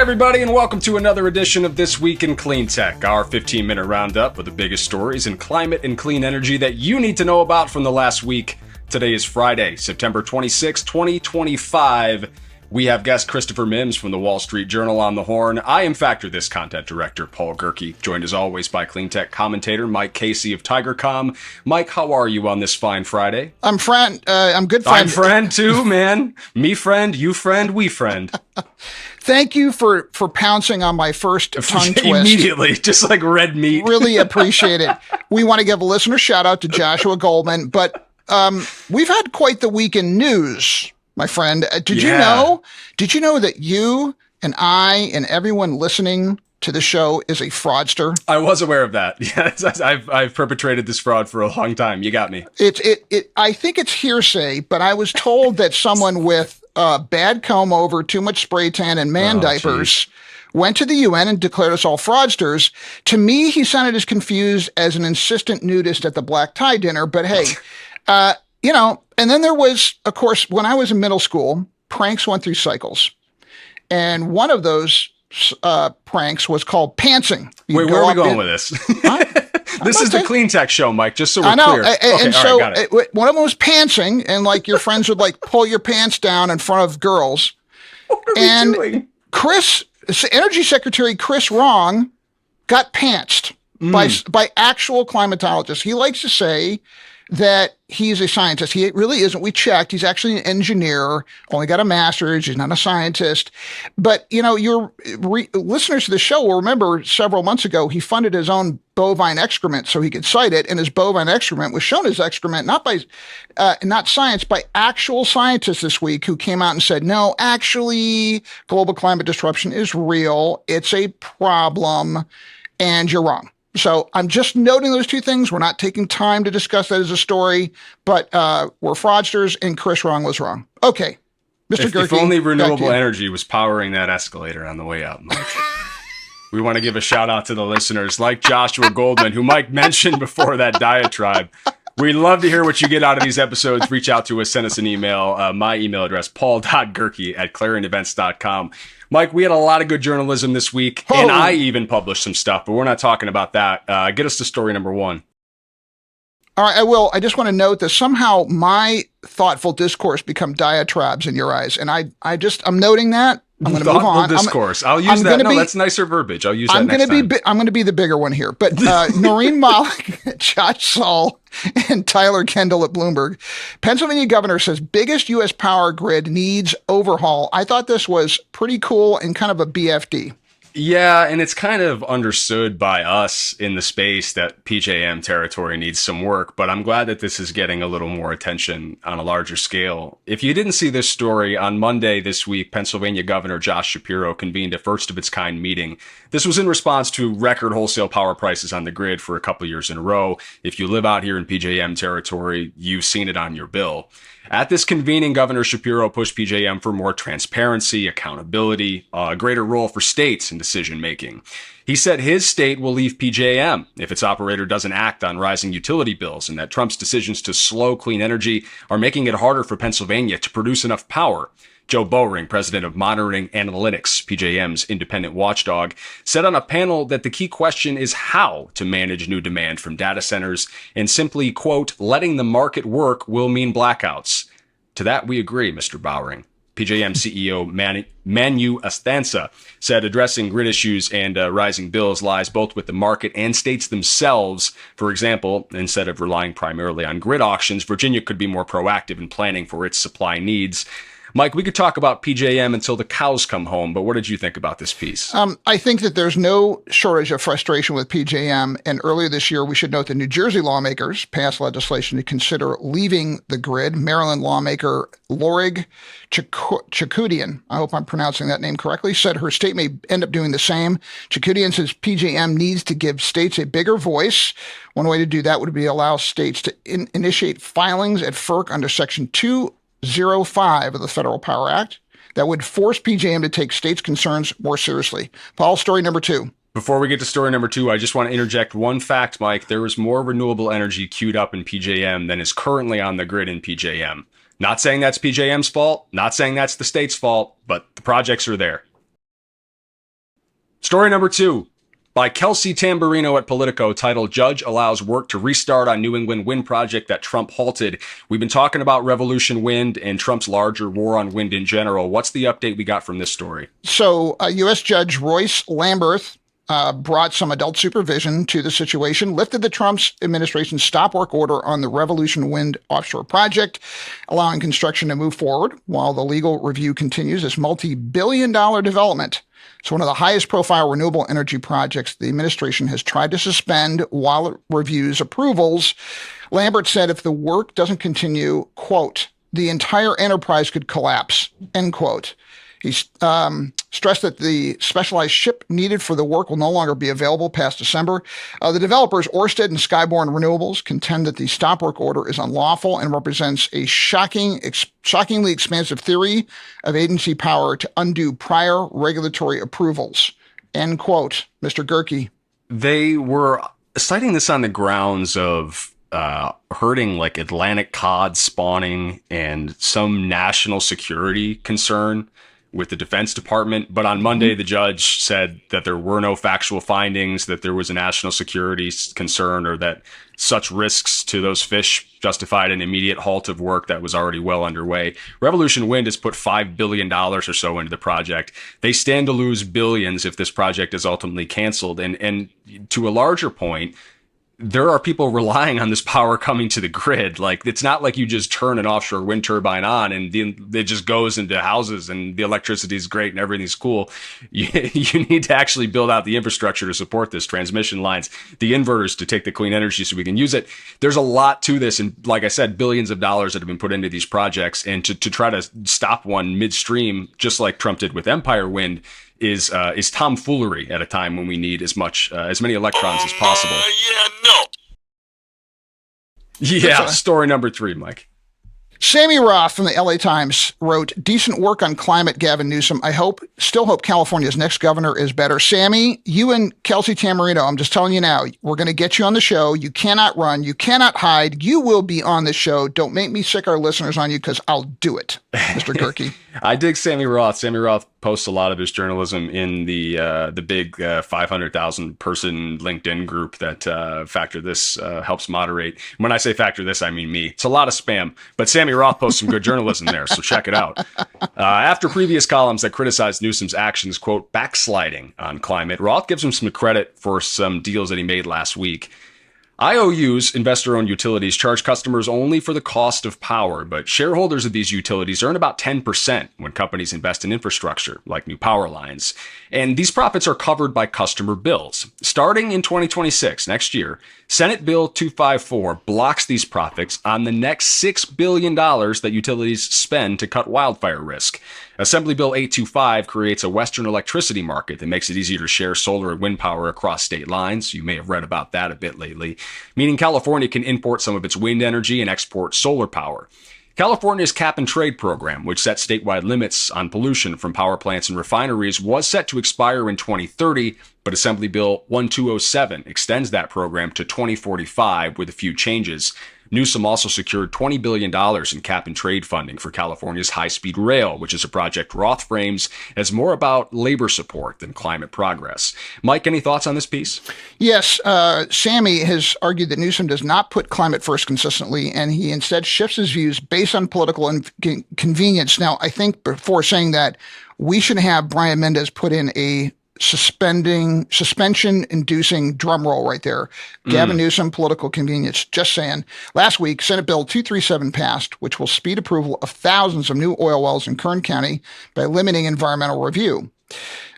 everybody, and welcome to another edition of This Week in Cleantech, our 15-minute roundup of the biggest stories in climate and clean energy that you need to know about from the last week. Today is Friday, September 26, 2025. We have guest Christopher Mims from the Wall Street Journal on the horn. I am Factor This content director, Paul Gerke, joined as always by Cleantech commentator Mike Casey of Tigercomm. Mike, how are you on this fine Friday? I'm good, friend. I'm friend too, man. Me friend, you friend, we friend. Thank you for pouncing on my first tongue twist. Immediately, just like red meat. Really appreciate it. We want to give a listener shout out to Joshua Goldman, but we've had quite the week in news, my friend. Did you know that you and I and everyone listening to the show is a fraudster? I was aware of that. Yes, I've perpetrated this fraud for a long time. You got me. I think it's hearsay, but I was told that someone with bad comb over, too much spray tan, and diapers went to the UN and declared us all fraudsters. To me, he sounded as confused as an insistent nudist at the black tie dinner. But hey, and then there was, of course, when I was in middle school, pranks went through cycles. And one of those pranks was called pantsing. Wait, where are we going with this? This is the Cleantech show, Mike, just so we're clear. One of them was pantsing, and like your friends would like pull your pants down in front of girls. What are we doing? Energy Secretary Chris Wrong got pantsed by actual climatologists. He likes to say that he's a scientist. He really isn't. We checked. He's actually an engineer, only got a master's. He's not a scientist. But, your listeners to the show will remember several months ago, he funded his own bovine excrement so he could cite it. And his bovine excrement was shown as excrement, not science, by actual scientists this week who came out and said, no, actually, global climate disruption is real. It's a problem, and you're wrong. So I'm just noting those two things. We're not taking time to discuss that as a story, but we're fraudsters, and Chris Wrong was wrong. Okay, Mr. Gerke. If only renewable energy was powering that escalator on the way out, Mike. We want to give a shout out to the listeners like Joshua Goldman, who Mike mentioned before that diatribe. We'd love to hear what you get out of these episodes. Reach out to us, send us an email. My email address, paul.gerke@clarionevents.com. Mike, we had a lot of good journalism this week, and I even published some stuff, but we're not talking about that. Get us to story number one. All right, I will. I just want to note that somehow my thoughtful discourse become diatribes in your eyes, and I'm noting that. I'm going to move on. Discourse. I'll use that. No, that's nicer verbiage. I'll use that next time. I'm going to be the bigger one here. But Noreen Malik, Josh Saul, and Tyler Kendall at Bloomberg. Pennsylvania governor says biggest U.S. power grid needs overhaul. I thought this was pretty cool and kind of a BFD. Yeah, and it's kind of understood by us in the space that PJM territory needs some work, but I'm glad that this is getting a little more attention on a larger scale. If you didn't see this story, on Monday this week, Pennsylvania Governor Josh Shapiro convened a first-of-its-kind meeting. This was in response to record wholesale power prices on the grid for a couple years in a row. If you live out here in PJM territory, you've seen it on your bill. At this convening, Governor Shapiro pushed PJM for more transparency, accountability, a greater role for states in decision-making. He said his state will leave PJM if its operator doesn't act on rising utility bills, and that Trump's decisions to slow clean energy are making it harder for Pennsylvania to produce enough power. Joe Bowring, president of Monitoring Analytics, PJM's independent watchdog, said on a panel that the key question is how to manage new demand from data centers, and simply, quote, letting the market work will mean blackouts. To that, we agree, Mr. Bowring. PJM CEO Manu Astanza said addressing grid issues and rising bills lies both with the market and states themselves. For example, instead of relying primarily on grid auctions, Virginia could be more proactive in planning for its supply needs. Mike, we could talk about PJM until the cows come home, but what did you think about this piece? I think that there's no shortage of frustration with PJM. And earlier this year, we should note that New Jersey lawmakers passed legislation to consider leaving the grid. Maryland lawmaker Lorig Chakudian, I hope I'm pronouncing that name correctly, said her state may end up doing the same. Chakudian says PJM needs to give states a bigger voice. One way to do that would be allow states to initiate filings at FERC under Section 205 of the Federal Power Act that would force PJM to take states' concerns more seriously. Paul, story number two. Before we get to story number two, I just want to interject one fact, Mike. There is more renewable energy queued up in PJM than is currently on the grid in PJM. Not saying that's PJM's fault, not saying that's the state's fault, but the projects are there. Story number 2. By Kelsey Tamburino at Politico, titled Judge Allows Work to Restart on New England Wind Project That Trump Halted. We've been talking about Revolution Wind and Trump's larger war on wind in general. What's the update we got from this story? So U.S. Judge Royce Lamberth brought some adult supervision to the situation, lifted the Trump administration's stop work order on the Revolution Wind offshore project, allowing construction to move forward while the legal review continues. This multi-billion-dollar development. It's one of the highest profile renewable energy projects the administration has tried to suspend while it reviews approvals. Lambert said if the work doesn't continue, quote, the entire enterprise could collapse, end quote. He stressed that the specialized ship needed for the work will no longer be available past December. The developers, Ørsted and Skyborn Renewables, contend that the stop work order is unlawful and represents a shockingly expansive theory of agency power to undo prior regulatory approvals. End quote. Mr. Gerke. They were citing this on the grounds of hurting like Atlantic cod spawning and some national security concern with the Defense Department. But on Monday, the judge said that there were no factual findings, that there was a national security concern, or that such risks to those fish justified an immediate halt of work that was already well underway. Revolution Wind has put $5 billion or so into the project. They stand to lose billions if this project is ultimately canceled. And to a larger point, there are people relying on this power coming to the grid. Like, it's not like you just turn an offshore wind turbine on and it just goes into houses and the electricity is great and everything's cool. You need to actually build out the infrastructure to support this, transmission lines, the inverters to take the clean energy so we can use it. There's a lot to this. And like I said, billions of dollars that have been put into these projects, and to try to stop one midstream, just like Trump did with Empire Wind, is tomfoolery at a time when we need as many electrons as possible. Yeah, story number 3, Mike. Sammy Roth from the LA Times wrote, decent work on climate, Gavin Newsom. Still hope California's next governor is better. Sammy, you and Kelsey Tamburino, I'm just telling you now, we're going to get you on the show. You cannot run. You cannot hide. You will be on the show. Don't make me sick our listeners on you, because I'll do it, Mr. Gerke. I dig Sammy Roth. Sammy Roth posts a lot of his journalism in the big 500,000 person LinkedIn group that Factor This helps moderate. When I say Factor This, I mean me. It's a lot of spam, but Sammy Roth posts some good journalism there, so check it out. After previous columns that criticized Newsom's actions, quote, backsliding on climate, Roth gives him some credit for some deals that he made last week. IOUs, investor-owned utilities, charge customers only for the cost of power, but shareholders of these utilities earn about 10% when companies invest in infrastructure, like new power lines. And these profits are covered by customer bills. Starting in 2026, next year, Senate Bill 254 blocks these profits on the next $6 billion that utilities spend to cut wildfire risk. Assembly Bill 825 creates a Western electricity market that makes it easier to share solar and wind power across state lines. You may have read about that a bit lately, meaning California can import some of its wind energy and export solar power. California's cap and trade program, which sets statewide limits on pollution from power plants and refineries, was set to expire in 2030, but Assembly Bill 1207 extends that program to 2045 with a few changes. Newsom also secured $20 billion in cap and trade funding for California's high-speed rail, which is a project Roth frames as more about labor support than climate progress. Mike, any thoughts on this piece? Yes. Sammy has argued that Newsom does not put climate first consistently, and he instead shifts his views based on political convenience. Now, I think before saying that, we should have Brian Mendez put in a suspension-inducing drum roll right there. Gavin Newsom, political convenience. Just saying. Last week, Senate Bill 237 passed, which will speed approval of thousands of new oil wells in Kern County by limiting environmental review.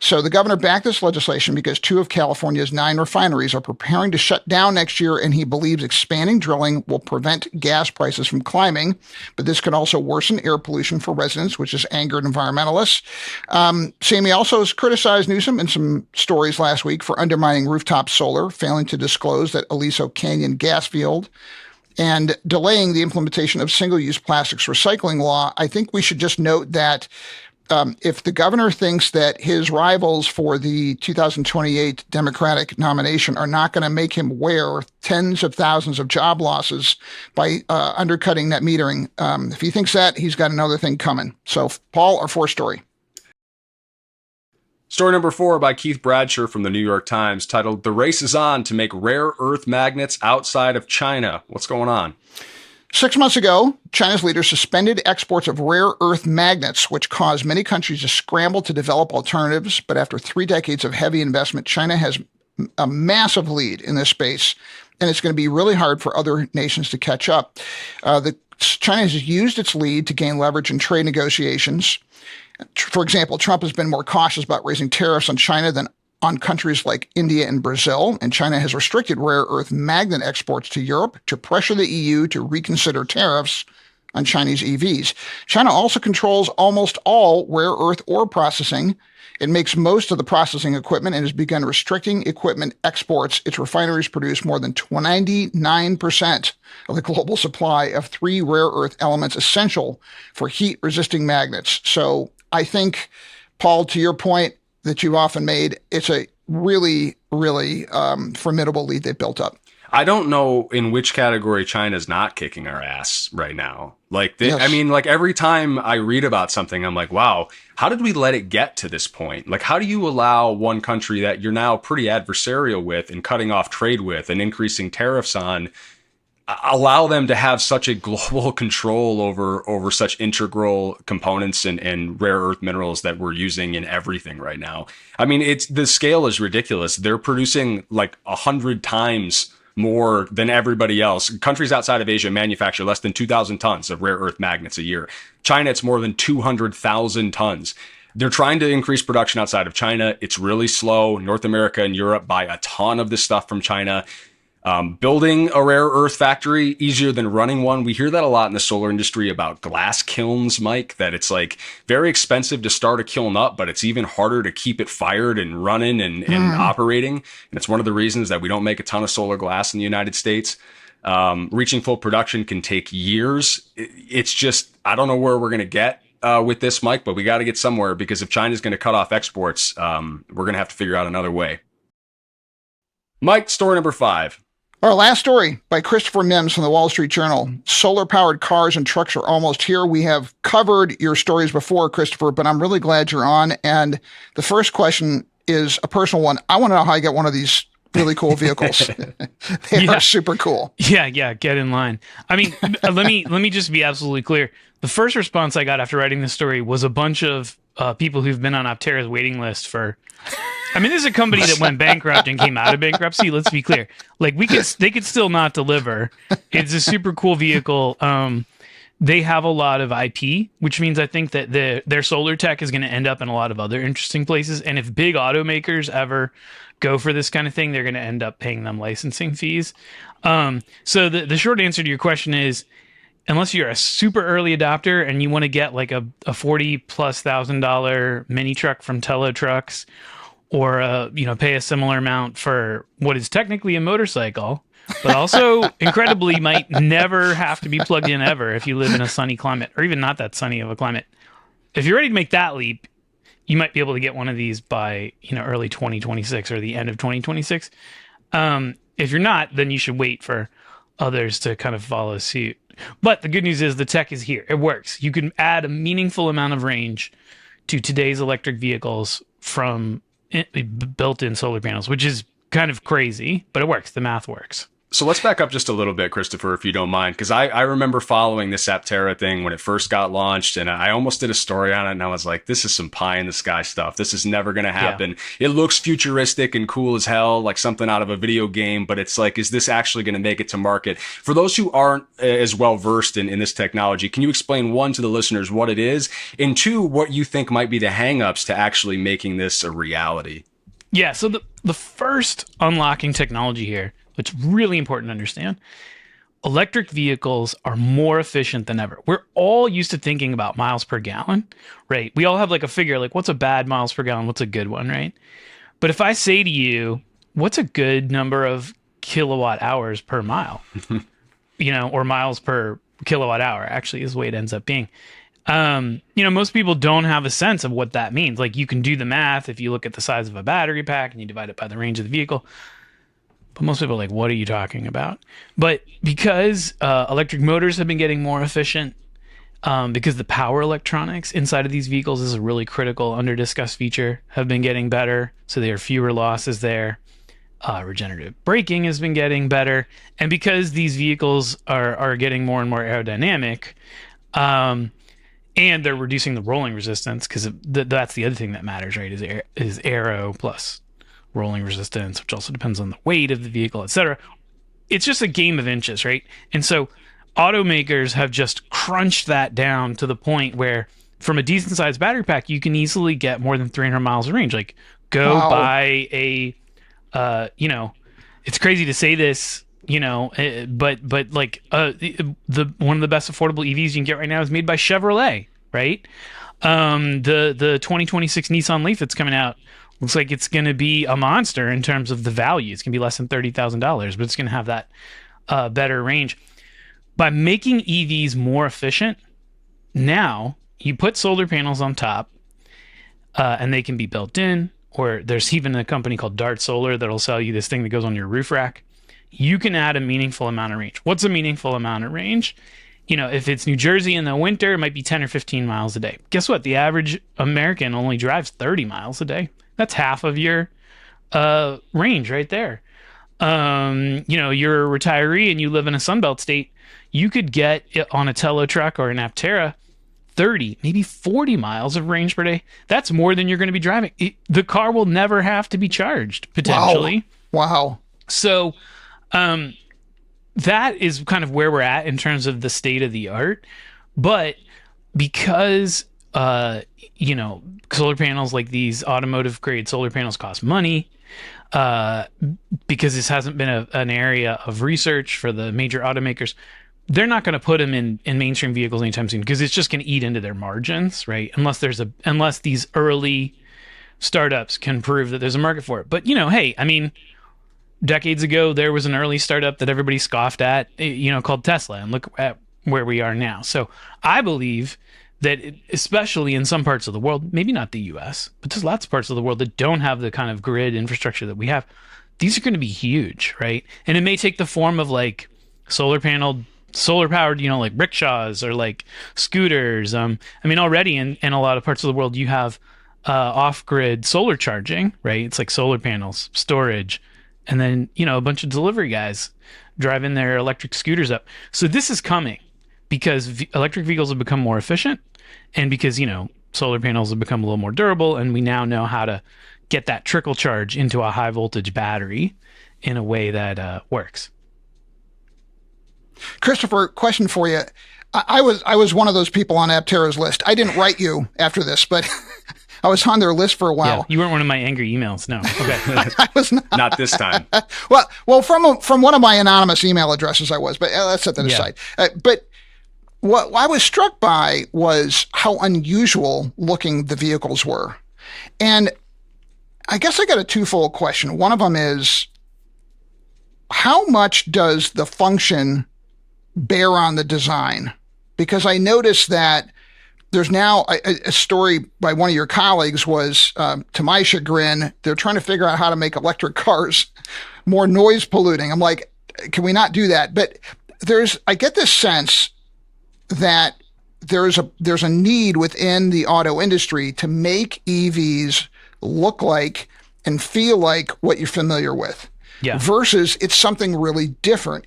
So the governor backed this legislation because 2 of California's 9 refineries are preparing to shut down next year, and he believes expanding drilling will prevent gas prices from climbing. But this could also worsen air pollution for residents, which has angered environmentalists. Sammy also has criticized Newsom in some stories last week for undermining rooftop solar, failing to disclose that Aliso Canyon gas field, and delaying the implementation of single-use plastics recycling law. I think we should just note that if the governor thinks that his rivals for the 2028 Democratic nomination are not going to make him wear tens of thousands of job losses by undercutting net metering, if he thinks that, he's got another thing coming. So, Paul, our fourth story. Story number 4 by Keith Bradsher from the New York Times, titled "The Race is On to Make Rare Earth Magnets Outside of China." What's going on? 6 months ago, China's leaders suspended exports of rare earth magnets, which caused many countries to scramble to develop alternatives. But after 3 decades of heavy investment, China has a massive lead in this space, and it's going to be really hard for other nations to catch up. China has used its lead to gain leverage in trade negotiations. For example, Trump has been more cautious about raising tariffs on China than on countries like India and Brazil, and China has restricted rare earth magnet exports to Europe to pressure the EU to reconsider tariffs on Chinese EVs. China also controls almost all rare earth ore processing. It makes most of the processing equipment and has begun restricting equipment exports. Its refineries produce more than 99% of the global supply of 3 rare earth elements essential for heat-resisting magnets. So I think, Paul, to your point that you've often made, it's a really, really formidable lead they built up. I don't know in which category China's not kicking our ass right now. Like, Yes. I mean, like every time I read about something, I'm like, wow, how did we let it get to this point? Like, how do you allow one country that you're now pretty adversarial with and cutting off trade with and increasing tariffs on, allow them to have such a global control over such integral components and rare earth minerals that we're using in everything right now? I mean, the scale is ridiculous. They're producing like 100 times more than everybody else. Countries outside of Asia manufacture less than 2,000 tons of rare earth magnets a year. China, it's more than 200,000 tons. They're trying to increase production outside of China. It's really slow. North America and Europe buy a ton of this stuff from China. Building a rare earth factory easier than running one. We hear that a lot in the solar industry about glass kilns, Mike, that it's like very expensive to start a kiln up, but it's even harder to keep it fired and running and operating. And it's one of the reasons that we don't make a ton of solar glass in the United States. Reaching full production can take years. It's just, I don't know where we're going to get with this, Mike, but we got to get somewhere, because if China's going to cut off exports, we're going to have to figure out another way. Mike, story number 5. Our last story by Christopher Mims from the Wall Street Journal. Solar-powered cars and trucks are almost here. We have covered your stories before, Christopher, but I'm really glad you're on. And the first question is a personal one. I want to know how I get one of these really cool vehicles. They are super cool. Yeah, get in line. I mean, let me just be absolutely clear. The first response I got after writing this story was a bunch of people who've been on Optera's waiting list for. I mean, this is a company that went bankrupt and came out of bankruptcy. Let's be clear. Like, they could still not deliver. It's a super cool vehicle. They have a lot of IP, which means I think that their solar tech is going to end up in a lot of other interesting places. And if big automakers ever go for this kind of thing, they're going to end up paying them licensing fees. So the short answer to your question is, unless you're a super early adopter and you want to get like a $40,000+ mini truck from Tello Trucks, or pay a similar amount for what is technically a motorcycle, but also incredibly might never have to be plugged in ever if you live in a sunny climate, or even not that sunny of a climate. If you're ready to make that leap, you might be able to get one of these by early 2026 or the end of 2026. If you're not, then you should wait for others to kind of follow suit. But the good news is the tech is here. It works. You can add a meaningful amount of range to today's electric vehicles from built-in solar panels, which is kind of crazy, but it works. The math works. So let's back up just a little bit, Christopher, if you don't mind, because I remember following this Aptera thing when it first got launched, and I almost did a story on it, and I was like, this is some pie-in-the-sky stuff. This is never going to happen. Yeah. It looks futuristic and cool as hell, like something out of a video game, but it's like, is this actually going to make it to market? For those who aren't as well-versed in this technology, can you explain, one, to the listeners what it is, and two, what you think might be the hang-ups to actually making this a reality? Yeah, so the first unlocking technology here, which is really important to understand, electric vehicles are more efficient than ever. We're all used to thinking about miles per gallon, right? We all have like a figure, like what's a bad miles per gallon, what's a good one, right? But if I say to you, what's a good number of kilowatt hours per mile, or miles per kilowatt hour, actually is the way it ends up being. Most people don't have a sense of what that means. Like, you can do the math if you look at the size of a battery pack and you divide it by the range of the vehicle. But most people are like, what are you talking about? But because electric motors have been getting more efficient, because the power electronics inside of these vehicles is a really critical, under-discussed feature, have been getting better. So there are fewer losses there. Regenerative braking has been getting better. And because these vehicles are getting more and more aerodynamic, and they're reducing the rolling resistance, because that's the other thing that matters, right, is aero plus rolling resistance, which also depends on the weight of the vehicle, etc. It's just a game of inches, right? And so automakers have just crunched that down to the point where from a decent sized battery pack, you can easily get more than 300 miles of range. Like go buy a, it's crazy to say this, but like the one of the best affordable EVs you can get right now is made by Chevrolet, right? The 2026 Nissan Leaf that's coming out looks like it's going to be a monster in terms of the value. It's going to be less than $30,000, but it's going to have that better range. By making EVs more efficient, now you put solar panels on top, and they can be built in, or there's even a company called Dart Solar that'll sell you this thing that goes on your roof rack. You can add a meaningful amount of range. What's a meaningful amount of range? If it's New Jersey in the winter, it might be 10 or 15 miles a day. Guess what? The average American only drives 30 miles a day. That's half of your range right there. You're a retiree and you live in a Sunbelt state, you could get on a Tello truck or an Aptera 30, maybe 40 miles of range per day. That's more than you're going to be driving. The car will never have to be charged, potentially. Wow. So that is kind of where we're at in terms of the state of the art. But because, solar panels like these automotive grade solar panels cost money, because this hasn't been an area of research for the major automakers, they're not going to put them in mainstream vehicles anytime soon because it's just going to eat into their margins, right? Unless these early startups can prove that there's a market for it. But, hey, I mean, decades ago, there was an early startup that everybody scoffed at, called Tesla, and look at where we are now. So I believe that especially in some parts of the world, maybe not the US, but there's lots of parts of the world that don't have the kind of grid infrastructure that we have. These are going to be huge, right? And it may take the form of like solar powered, like rickshaws or like scooters. Already in a lot of parts of the world, you have off-grid solar charging, right? It's like solar panels, storage, and then, a bunch of delivery guys driving their electric scooters up. So this is coming because electric vehicles have become more efficient and because, solar panels have become a little more durable, and we now know how to get that trickle charge into a high voltage battery in a way that works. Christopher, question for you. I was one of those people on Aptera's list. I didn't write you after this, but I was on their list for a while. Yeah, you weren't one of my angry emails. No. Okay. I was not. Not this time. Well, from one of my anonymous email addresses I was, but let's set that aside. But what I was struck by was how unusual looking the vehicles were. And I guess I got a twofold question. One of them is, how much does the function bear on the design? Because I noticed that there's now a story by one of your colleagues was, to my chagrin, they're trying to figure out how to make electric cars more noise polluting. I'm like, can we not do that? But I get this sense that there's a need within the auto industry to make EVs look like and feel like what you're familiar with. Yeah. Versus it's something really different.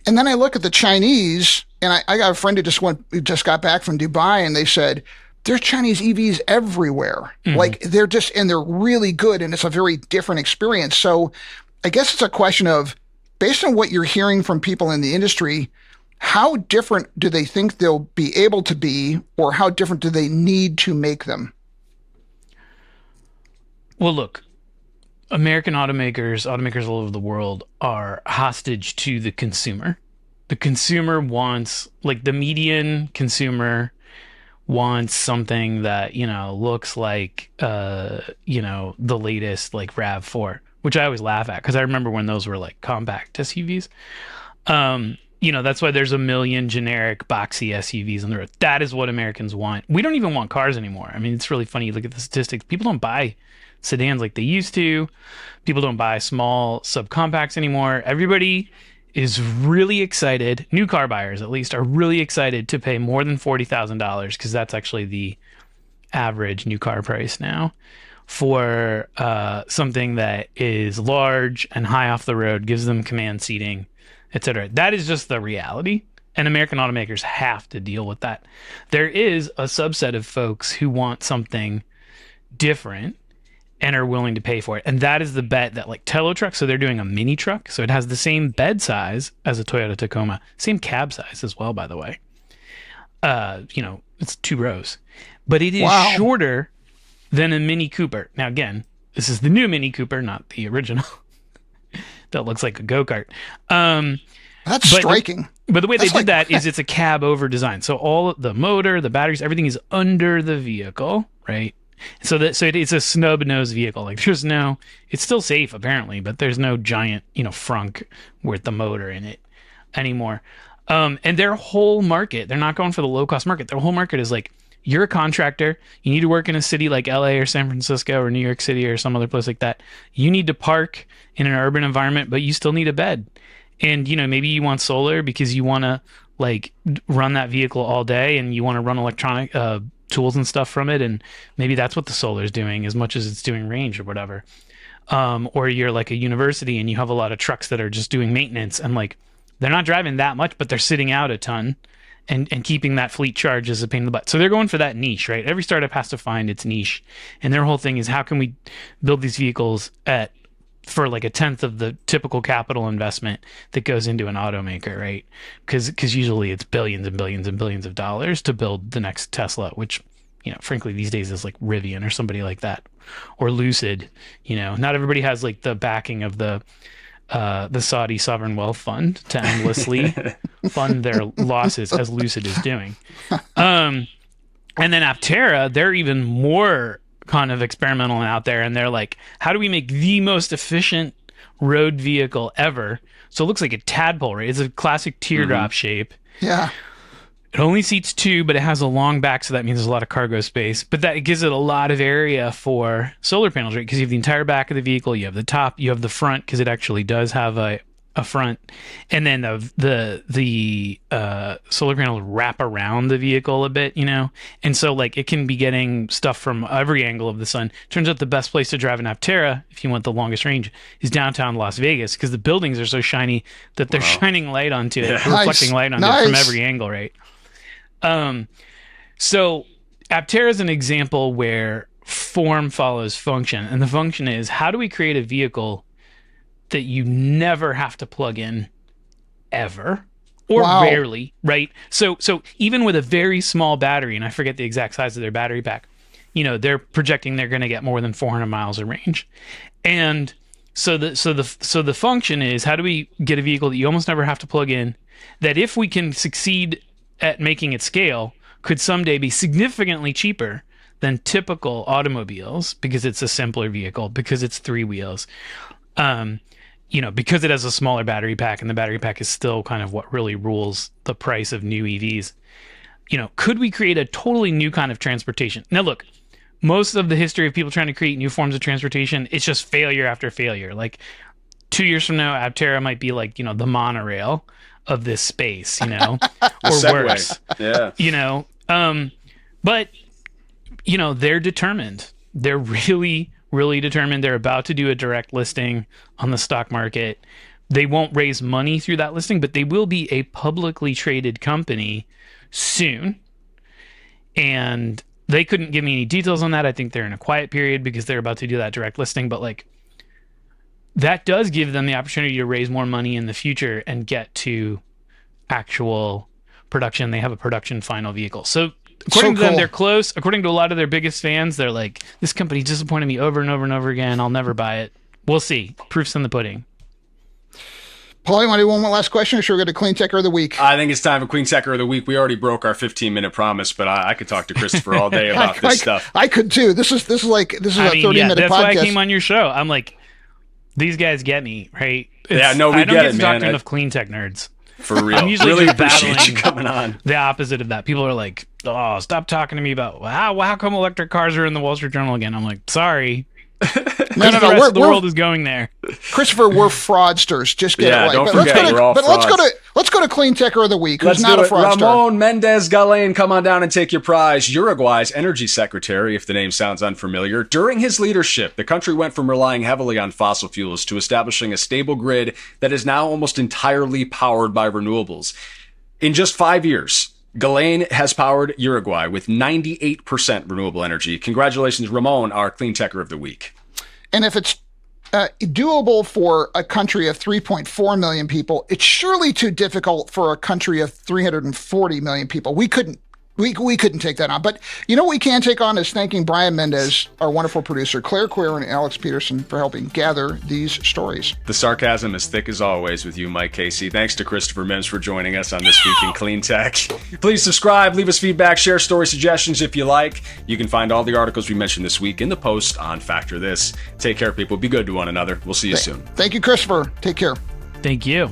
And then I look at the Chinese, and I got a friend who just got back from Dubai, and they said, there's Chinese EVs everywhere. Mm-hmm. Like they're really good, and it's a very different experience. So I guess it's a question of, based on what you're hearing from people in the industry, how different do they think they'll be able to be, or how different do they need to make them? Well, look, American automakers all over the world are hostage to the consumer. The consumer wants, like the median consumer wants something that, looks like, the latest like RAV4, which I always laugh at because I remember when those were like compact SUVs. That's why there's a million generic boxy SUVs on the road. That is what Americans want. We don't even want cars anymore. I mean, it's really funny. You look at the statistics. People don't buy sedans like they used to. People don't buy small subcompacts anymore. Everybody is really excited. New car buyers, at least, are really excited to pay more than $40,000 because that's actually the average new car price now for something that is large and high off the road, gives them command seating, etc. That is just the reality. And American automakers have to deal with that. There is a subset of folks who want something different and are willing to pay for it. And that is the bet that like Tello truck, so they're doing a mini truck. So it has the same bed size as a Toyota Tacoma, same cab size as well, by the way. It's 2 rows. But it is shorter than a Mini Cooper. Now, again, this is the new Mini Cooper, not the original. That looks like a go-kart. That's striking. But the way they did that is it's a cab over design. So all the motor, the batteries, everything is under the vehicle, right? So it's a snub nose vehicle. Like it's still safe apparently, but there's no giant, frunk with the motor in it anymore. And their whole market, they're not going for the low cost market. Their whole market is like, you're a contractor. You need to work in a city like LA or San Francisco or New York City or some other place like that. You need to park in an urban environment, but you still need a bed. And, maybe you want solar because you want to like run that vehicle all day and you want to run electronic tools and stuff from it. And maybe that's what the solar is doing as much as it's doing range or whatever. Or you're like a university and you have a lot of trucks that are just doing maintenance and like, they're not driving that much, but they're sitting out a ton. And keeping that fleet charge is a pain in the butt. So they're going for that niche, right? Every startup has to find its niche. And their whole thing is how can we build these vehicles for like 1/10 of the typical capital investment that goes into an automaker, right? Because usually it's billions and billions and billions of dollars to build the next Tesla, which, frankly, these days is like Rivian or somebody like that. Or Lucid, not everybody has like the backing of the Saudi sovereign wealth fund to endlessly fund their losses as Lucid is doing. And then Aptera, they're even more kind of experimental and out there. And they're like, how do we make the most efficient road vehicle ever? So it looks like a tadpole, right? It's a classic teardrop shape. Yeah. It only seats 2, but it has a long back, so that means there's a lot of cargo space. But that gives it a lot of area for solar panels, right? Because you have the entire back of the vehicle, you have the top, you have the front, because it actually does have a front, and then the solar panels wrap around the vehicle a bit, and so like it can be getting stuff from every angle of the sun. Turns out the best place to drive an Aptera, if you want the longest range, is downtown Las Vegas, because the buildings are so shiny that they're shining light onto it, reflecting light onto it from every angle, right? So Aptera is an example where form follows function, and the function is how do we create a vehicle that you never have to plug in ever or rarely, right? So even with a very small battery, and I forget the exact size of their battery pack, they're projecting they're going to get more than 400 miles of range. And so the function is how do we get a vehicle that you almost never have to plug in, that if we can succeed at making it scale, could someday be significantly cheaper than typical automobiles because it's a simpler vehicle, because it's 3 wheels, because it has a smaller battery pack, and the battery pack is still kind of what really rules the price of new EVs. Could we create a totally new kind of transportation? Now, look, most of the history of people trying to create new forms of transportation, it's just failure after failure. Like 2 years from now, Aptera might be like, the monorail of this space, or worse. Yeah. But they're determined. They're really, really determined. They're about to do a direct listing on the stock market. They won't raise money through that listing, but they will be a publicly traded company soon. And they couldn't give me any details on that. I think they're in a quiet period because they're about to do that direct listing, but like that does give them the opportunity to raise more money in the future and get to actual production. They have a production final vehicle. So according to them, they're close. According to a lot of their biggest fans, they're like, this company disappointed me over and over and over again. I'll never buy it. We'll see. Proof's in the pudding. Paul, you want to do one more last question, or should we go to Cleantecher of the Week? I think it's time for Cleantecher of the Week. We already broke our 15-minute promise, but I could talk to Christopher all day about this stuff. I could too. This is a 30-minute podcast. That's why I came on your show. I'm like, these guys get me, right? We get it, man. I don't get to talk to enough Cleantech nerds. For real. I'm usually really just appreciate you coming on. The opposite of that. People are like, oh, stop talking to me about how come electric cars are in the Wall Street Journal again? I'm like, sorry. No. The rest of the world is going there. Christopher, we're fraudsters. Just get it right. Don't forget, we're all frauds. Let's go to Cleantecher of the week. Let's who's not do a it. fraudster. Ramón Méndez Galain, come on down and take your prize. Uruguay's energy secretary, if the name sounds unfamiliar. During his leadership, the country went from relying heavily on fossil fuels to establishing a stable grid that is now almost entirely powered by renewables. In just 5 years, Galain has powered Uruguay with 98% renewable energy. Congratulations, Ramon, our Cleantecher of the week. And if it's doable for a country of 3.4 million people, it's surely too difficult for a country of 340 million people. We couldn't take that on. But you know what we can take on is thanking Brian Mendez, our wonderful producer, Claire Queer, and Alex Peterson for helping gather these stories. The sarcasm is thick as always with you, Mike Casey. Thanks to Christopher Mims for joining us on This Week in Cleantech. Please subscribe, leave us feedback, share story suggestions if you like. You can find all the articles we mentioned this week in the post on Factor This. Take care, people. Be good to one another. We'll see you soon. Thank you, Christopher. Take care. Thank you.